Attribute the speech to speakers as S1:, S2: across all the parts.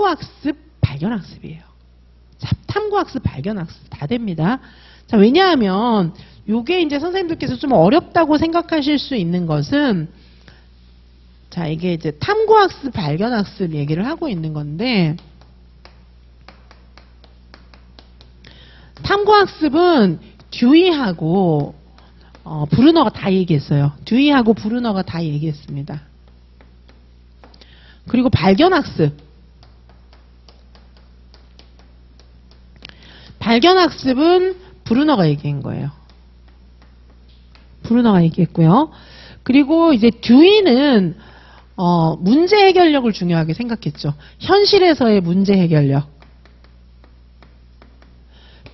S1: 탐구학습, 발견학습이에요. 자, 탐구학습, 발견학습 다 됩니다. 자, 왜냐하면 요게 이제 선생님들께서 좀 어렵다고 생각하실 수 있는 것은, 자, 이게 이제 탐구학습, 발견학습 얘기를 하고 있는 건데, 탐구학습은 듀이하고 브루너가 다 얘기했어요. 듀이하고 브루너가 다 얘기했습니다. 그리고 발견학습. 발견학습은 브루너가 얘기한 거예요. 브루너가 얘기했고요. 그리고 이제 듀이는 문제 해결력을 중요하게 생각했죠. 현실에서의 문제 해결력.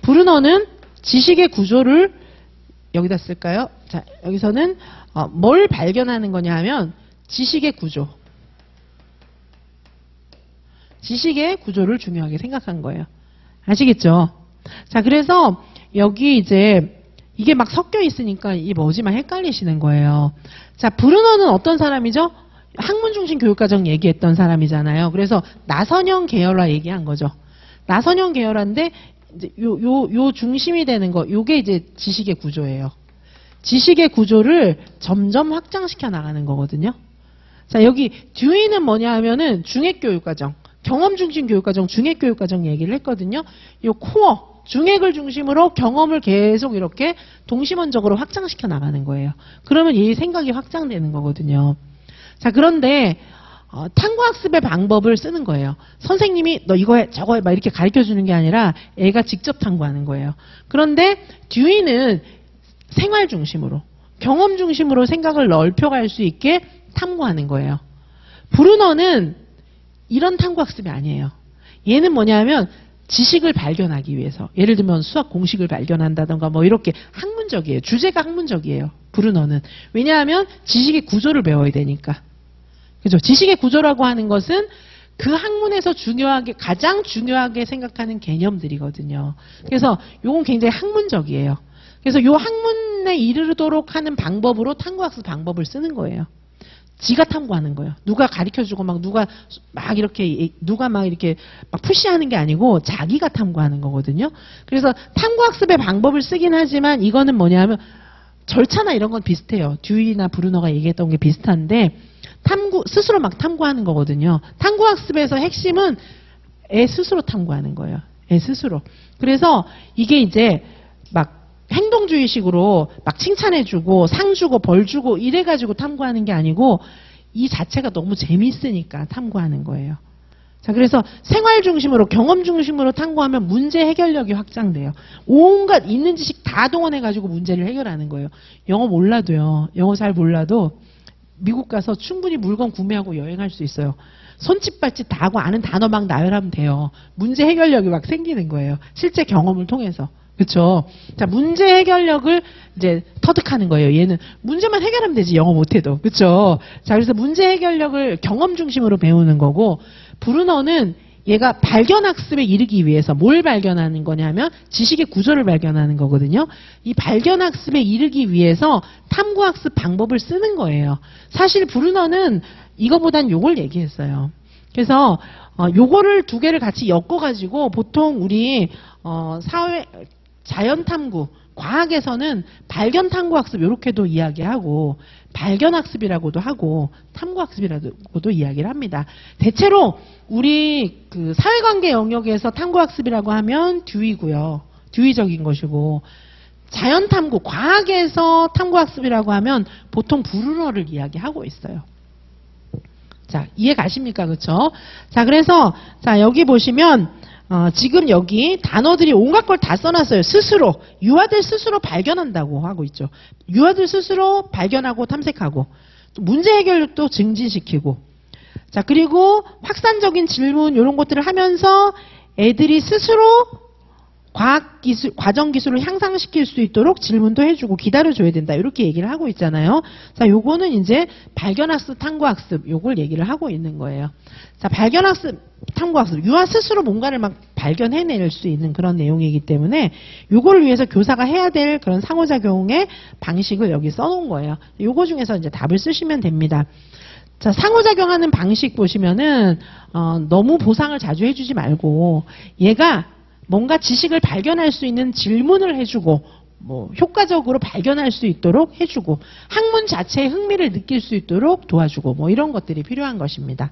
S1: 브루너는 지식의 구조를 여기다 쓸까요? 자, 여기서는 뭘 발견하는 거냐 하면 지식의 구조. 지식의 구조를 중요하게 생각한 거예요. 아시겠죠? 자, 그래서 여기 이제 이게 막 섞여 있으니까 이게 뭐지만 헷갈리시는 거예요. 자, 브루너는 어떤 사람이죠? 학문 중심 교육과정 얘기했던 사람이잖아요. 그래서 나선형 계열화 얘기한 거죠. 나선형 계열화인데 이제 요 중심이 되는 거, 요게 이제 지식의 구조예요. 지식의 구조를 점점 확장시켜 나가는 거거든요. 자, 여기 듀이는 뭐냐 하면은 중액교육과정, 경험 중심 교육과정, 중액교육과정 얘기를 했거든요. 요 코어, 중액을 중심으로 경험을 계속 이렇게 동심원적으로 확장시켜 나가는 거예요. 그러면 이 생각이 확장되는 거거든요. 자, 그런데 탐구학습의 방법을 쓰는 거예요. 선생님이 너 이거 해, 저거 해, 막 이렇게 가르쳐 주는 게 아니라 애가 직접 탐구하는 거예요. 그런데 듀이는 생활 중심으로, 경험 중심으로 생각을 넓혀갈 수 있게 탐구하는 거예요. 브루너는 이런 탐구학습이 아니에요. 얘는 뭐냐면 지식을 발견하기 위해서, 예를 들면 수학 공식을 발견한다던가 뭐 이렇게 학문적이에요. 주제가 학문적이에요. 브루너는. 왜냐하면 지식의 구조를 배워야 되니까. 그죠? 지식의 구조라고 하는 것은 그 학문에서 중요하게, 가장 중요하게 생각하는 개념들이거든요. 그래서 요건 굉장히 학문적이에요. 그래서 요 학문에 이르도록 하는 방법으로 탐구학습 방법을 쓰는 거예요. 지가 탐구하는 거예요. 누가 가르쳐주고 누가 막 이렇게 막 푸시하는 게 아니고 자기가 탐구하는 거거든요. 그래서 탐구학습의 방법을 쓰긴 하지만 이거는 뭐냐면 절차나 이런 건 비슷해요. 듀이나 브루너가 얘기했던 게 비슷한데 스스로 막 탐구하는 거거든요. 탐구학습에서 핵심은 애 스스로 탐구하는 거예요. 애 스스로. 그래서 이게 이제 막 행동주의식으로 막 칭찬해주고 상 주고 벌 주고 이래가지고 탐구하는 게 아니고 이 자체가 너무 재밌으니까 탐구하는 거예요. 자, 그래서 생활 중심으로, 경험 중심으로 탐구하면 문제 해결력이 확장돼요. 온갖 있는 지식 다 동원해가지고 문제를 해결하는 거예요. 영어 몰라도요. 영어 잘 몰라도 미국 가서 충분히 물건 구매하고 여행할 수 있어요. 손짓 발짓 다 하고 아는 단어 막 나열하면 돼요. 문제 해결력이 막 생기는 거예요. 실제 경험을 통해서. 그렇죠? 자, 문제 해결력을 이제 터득하는 거예요. 얘는 문제만 해결하면 되지, 영어 못해도. 그렇죠? 자, 그래서 문제 해결력을 경험 중심으로 배우는 거고, 브루너는 얘가 발견학습에 이르기 위해서 뭘 발견하는 거냐면 지식의 구조를 발견하는 거거든요. 이 발견학습에 이르기 위해서 탐구학습 방법을 쓰는 거예요. 사실 브루너는 이거보단 요걸 얘기했어요. 그래서 요거를 두 개를 같이 엮어가지고 보통 우리 자연탐구, 과학에서는 발견탐구학습 이렇게도 이야기하고 발견학습이라고도 하고 탐구학습이라고도 이야기를 합니다. 대체로 우리 그 사회관계 영역에서 탐구학습이라고 하면 듀이고요. 듀이적인 것이고 자연탐구, 과학에서 탐구학습이라고 하면 보통 브루너를 이야기하고 있어요. 자, 이해 가십니까? 그렇죠? 자, 그래서 자, 여기 보시면 지금 여기 단어들이 온갖 걸 다 써놨어요. 스스로. 유아들 스스로 발견한다고 하고 있죠. 유아들 스스로 발견하고 탐색하고 또 문제 해결력도 증진시키고 자, 그리고 확산적인 질문 이런 것들을 하면서 애들이 스스로 과학기술, 과정기술을 향상시킬 수 있도록 질문도 해주고 기다려줘야 된다. 이렇게 얘기를 하고 있잖아요. 자, 요거는 이제 발견학습, 탐구학습, 요걸 얘기를 하고 있는 거예요. 자, 발견학습, 탐구학습. 유아 스스로 뭔가를 막 발견해낼 수 있는 그런 내용이기 때문에 요거를 위해서 교사가 해야 될 그런 상호작용의 방식을 여기 써놓은 거예요. 요거 중에서 이제 답을 쓰시면 됩니다. 자, 상호작용하는 방식 보시면은 너무 보상을 자주 해주지 말고 얘가 뭔가 지식을 발견할 수 있는 질문을 해주고 뭐 효과적으로 발견할 수 있도록 해주고 학문 자체에 흥미를 느낄 수 있도록 도와주고 뭐 이런 것들이 필요한 것입니다.